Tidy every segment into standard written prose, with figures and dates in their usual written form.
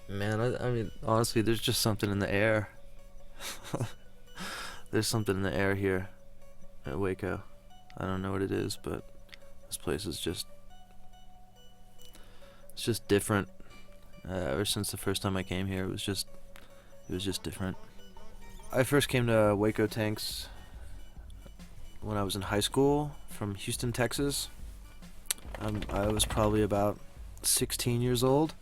Man, I mean, honestly, there's just something in the air. There's something in the air here at Waco. I don't know what it is, but this place is it's just different. Ever since the first time I came here, it was just different. I first came to Waco Tanks when I was in high school from Houston, Texas. I was probably about 16 years old,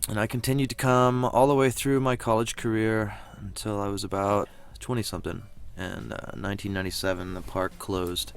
and I continued to come all the way through my college career until I was about 20 something. And 1997, the park closed,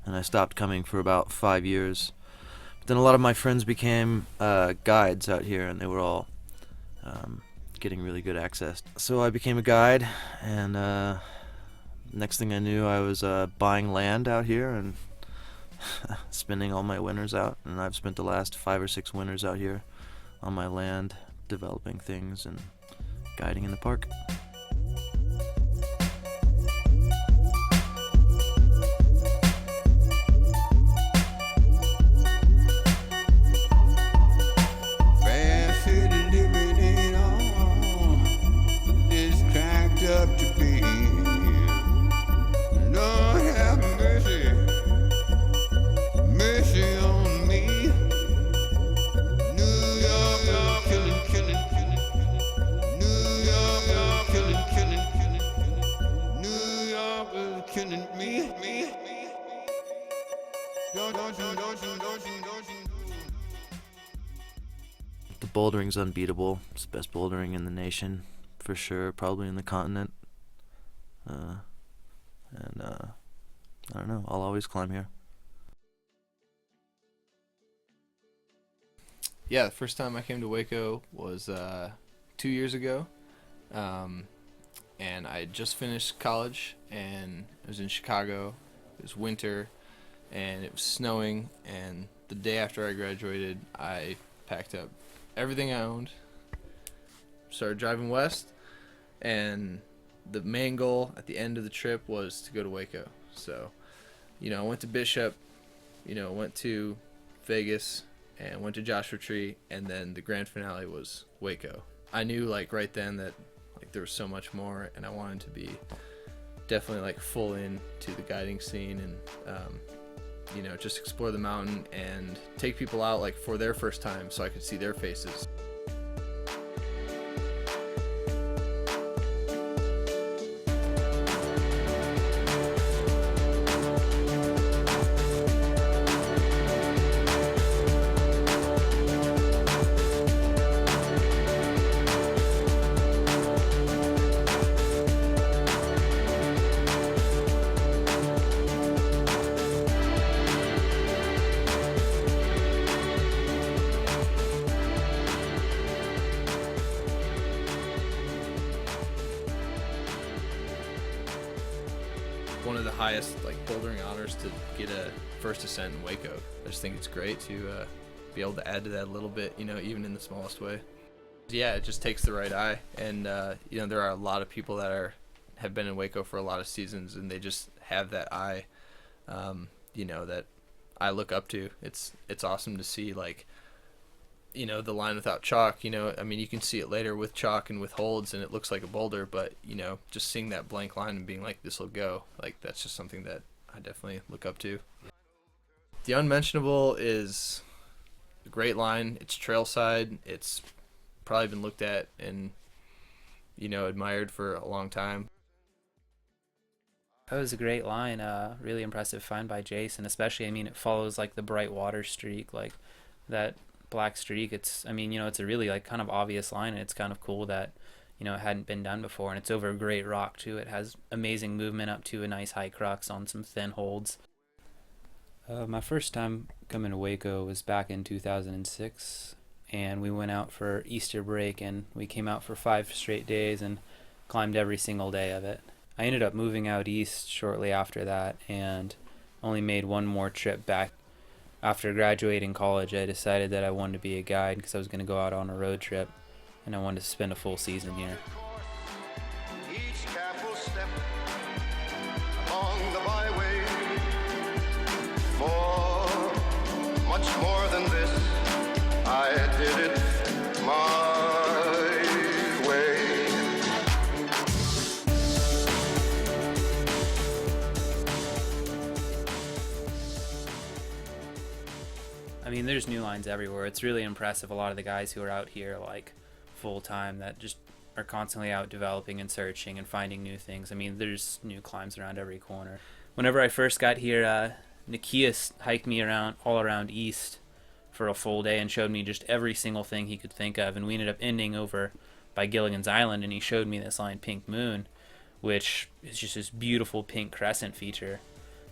and I stopped coming for about 5 years. But then a lot of my friends became guides out here, and they were all getting really good access. So I became a guide, and next thing I knew, I was buying land out here and spending all my winters out. And I've spent the last 5 or 6 winters out here on my land, developing things and guiding in the park. The bouldering's unbeatable. It's the best bouldering in the nation, for sure. Probably in the continent. And I don't know. I'll always climb here. Yeah, the first time I came to Waco was 2 years ago, and I had just finished college, and I was in Chicago. It was winter, and it was snowing, and the day after I graduated, I packed up everything I owned, started driving west, and the main goal at the end of the trip was to go to Waco. So, I went to Bishop, went to Vegas, and went to Joshua Tree, and then the grand finale was Waco. I knew right then that there was so much more, and I wanted to be definitely full in to the guiding scene, and just explore the mountain and take people out for their first time so I could see their faces. One of the highest bouldering honors to get a first ascent in Waco. I just think it's great to be able to add to that a little bit, even in the smallest way. Yeah, it just takes the right eye, and there are a lot of people that have been in Waco for a lot of seasons, and they just have that eye, that I look up to. It's awesome to see the line without chalk. You can see it later with chalk and with holds, and it looks like a boulder, but just seeing that blank line and being this will go, that's just something that I definitely look up to. The Unmentionable is a great line. It's trailside. It's probably been looked at and admired for a long time. That was a great line. Really impressive find by Jason, especially it follows the bright water streak, that black streak. It's it's a really kind of obvious line, and it's kind of cool that it hadn't been done before, and it's over a great rock too. It has amazing movement up to a nice high crux on some thin holds. My first time coming to Waco was back in 2006, and we went out for Easter break, and we came out for 5 straight days and climbed every single day of it. I ended up moving out east shortly after that, and only made one more trip back. After graduating college, I decided that I wanted to be a guide because I was going to go out on a road trip, and I wanted to spend a full season here. Each careful step along the byway, much more than this, I did it my way. I mean, there's new lines everywhere. It's really impressive. A lot of the guys who are out here, like, full-time, that just are constantly out developing and searching and finding new things. I mean, there's new climbs around every corner. Whenever I first got here, Nikias hiked me around all around East for a full day and showed me just every single thing he could think of, and we ended up ending over by Gilligan's Island, and he showed me this line Pink Moon, which is just this beautiful pink crescent feature.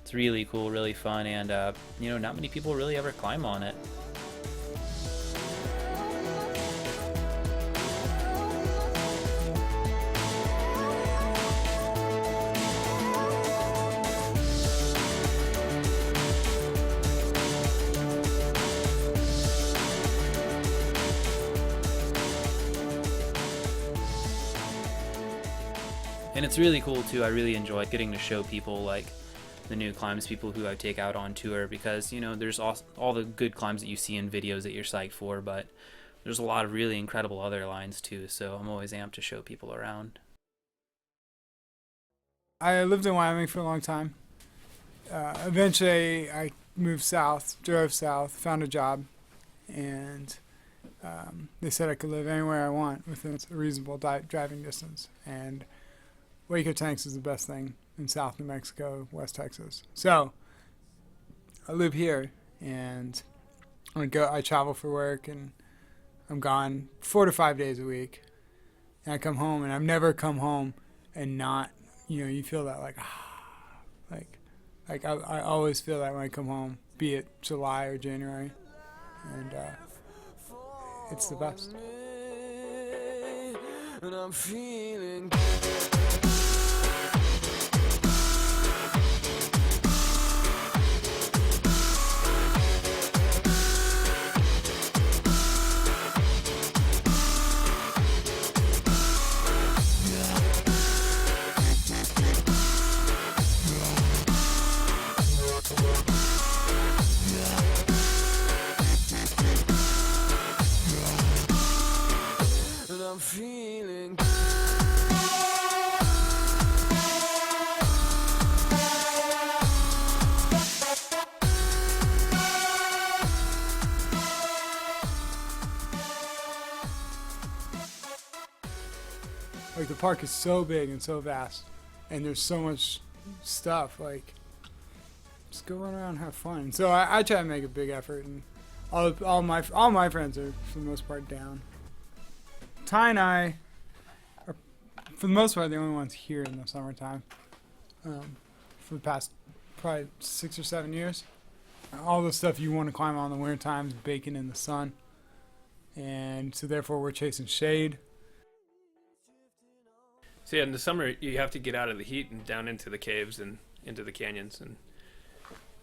It's really cool, really fun, and not many people really ever climb on it. And it's really cool too. I really enjoy getting to show people like the new climbs, people who I take out on tour, because there's all the good climbs that you see in videos that you're psyched for, but there's a lot of really incredible other lines too, so I'm always amped to show people around. I lived in Wyoming for a long time. Eventually I moved south, drove south, found a job, and they said I could live anywhere I want within a reasonable driving distance, and Waco Tanks is the best thing in South New Mexico, West Texas. So I live here, and I travel for work, and I'm gone 4 to 5 days a week. And I come home, and I've never come home and not, you feel that I always feel that when I come home, be it July or January, and it's the best. And I'm feeling like the park is so big and so vast, and there's so much stuff. Like, just go run around and have fun. So I try to make a big effort, and all my friends are for the most part down. Ty and I are for the most part the only ones here in the summertime. For the past probably 6 or 7 years, all the stuff you want to climb on in the winter time is baking in the sun, and so therefore we're chasing shade. So yeah, in the summer you have to get out of the heat and down into the caves and into the canyons, and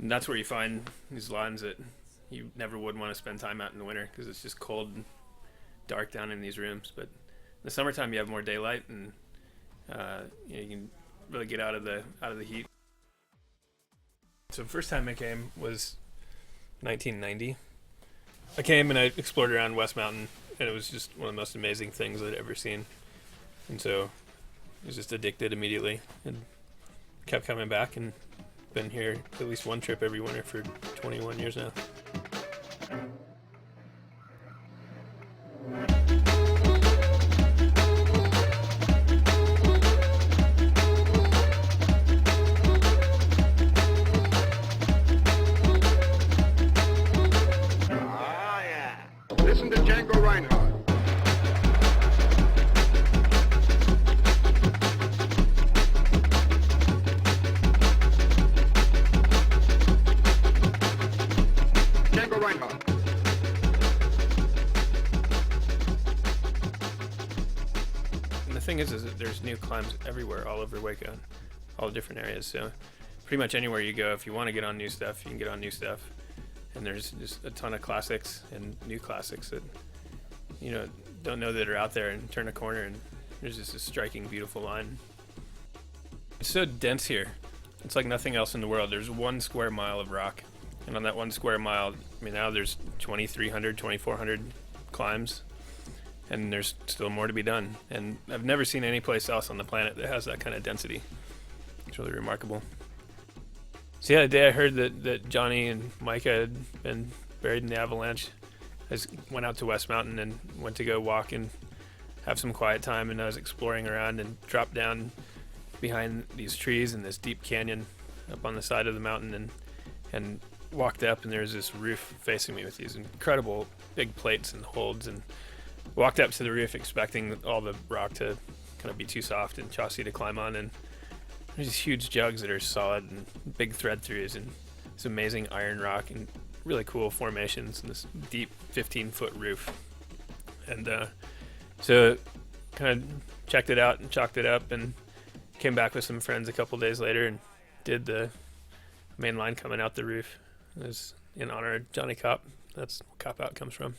that's where you find these lines that you never would want to spend time out in the winter because it's just cold and dark down in these rooms. But in the summertime you have more daylight, and you can really get out of the heat. So the first time I came was 1990. I came and I explored around West Mountain, and it was just one of the most amazing things I'd ever seen. And so I was just addicted immediately and kept coming back, and been here at least one trip every winter for 21 years now. Ah, yeah. Listen to Django Reinhardt. Django Reinhardt. And the thing is that there's new climbs everywhere, all over Waco, all different areas. So pretty much anywhere you go, if you want to get on new stuff, you can get on new stuff. And there's just a ton of classics and new classics that, you know, don't know that are out there, and turn a corner and there's just a striking, beautiful line. It's so dense here. It's like nothing else in the world. There's 1 square mile of rock. And on that 1 square mile, I mean, now there's 2,300, 2,400 climbs. And there's still more to be done. And I've never seen any place else on the planet that has that kind of density. It's really remarkable. So yeah, the day I heard that Johnny and Micah had been buried in the avalanche, I just went out to West Mountain and went to go walk and have some quiet time, and I was exploring around and dropped down behind these trees in this deep canyon up on the side of the mountain and walked up, and there was this roof facing me with these incredible big plates and holds, and walked up to the roof expecting all the rock to kind of be too soft and chossy to climb on, and there's these huge jugs that are solid and big thread throughs and this amazing iron rock and really cool formations and this deep 15-foot roof. And so kind of checked it out and chalked it up and came back with some friends a couple days later and did the main line coming out the roof. It was in honor of Johnny Cop. That's where Cop Out comes from.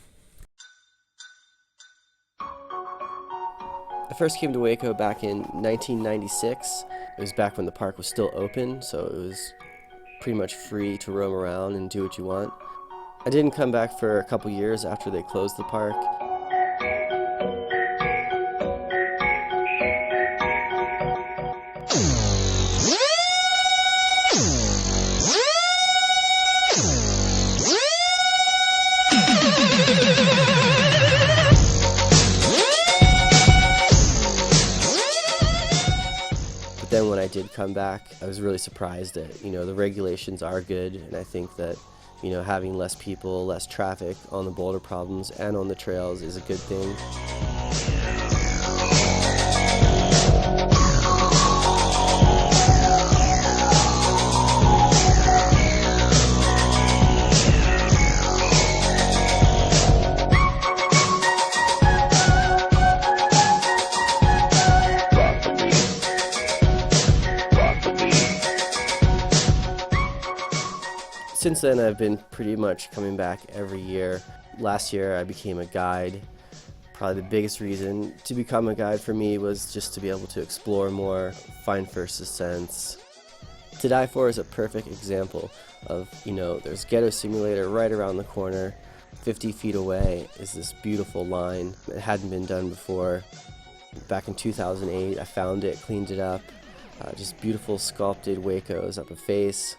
I first came to Waco back in 1996. It was back when the park was still open, so it was pretty much free to roam around and do what you want. I didn't come back for a couple years after they closed the park. Then when I did come back, I was really surprised that, you know, the regulations are good, and I think that, you know, having less people, less traffic on the boulder problems and on the trails is a good thing. Since then, I've been pretty much coming back every year. Last year, I became a guide. Probably the biggest reason to become a guide for me was just to be able to explore more, find first ascents. To Die For is a perfect example of, you know, there's Ghetto Simulator right around the corner. 50 feet away is this beautiful line. It hadn't been done before. Back in 2008, I found it, cleaned it up. Just beautiful sculpted Huecos up a face.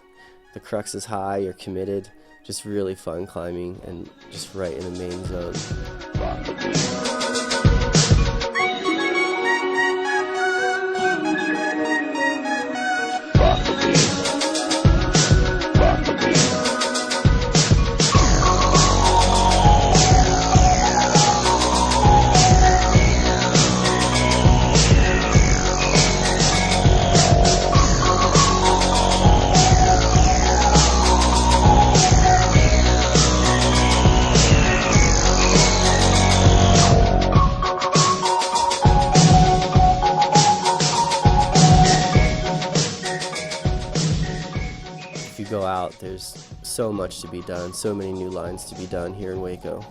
The crux is high, you're committed. Just really fun climbing and just right in the main zone. Go out, there's so much to be done, so many new lines to be done here in Waco.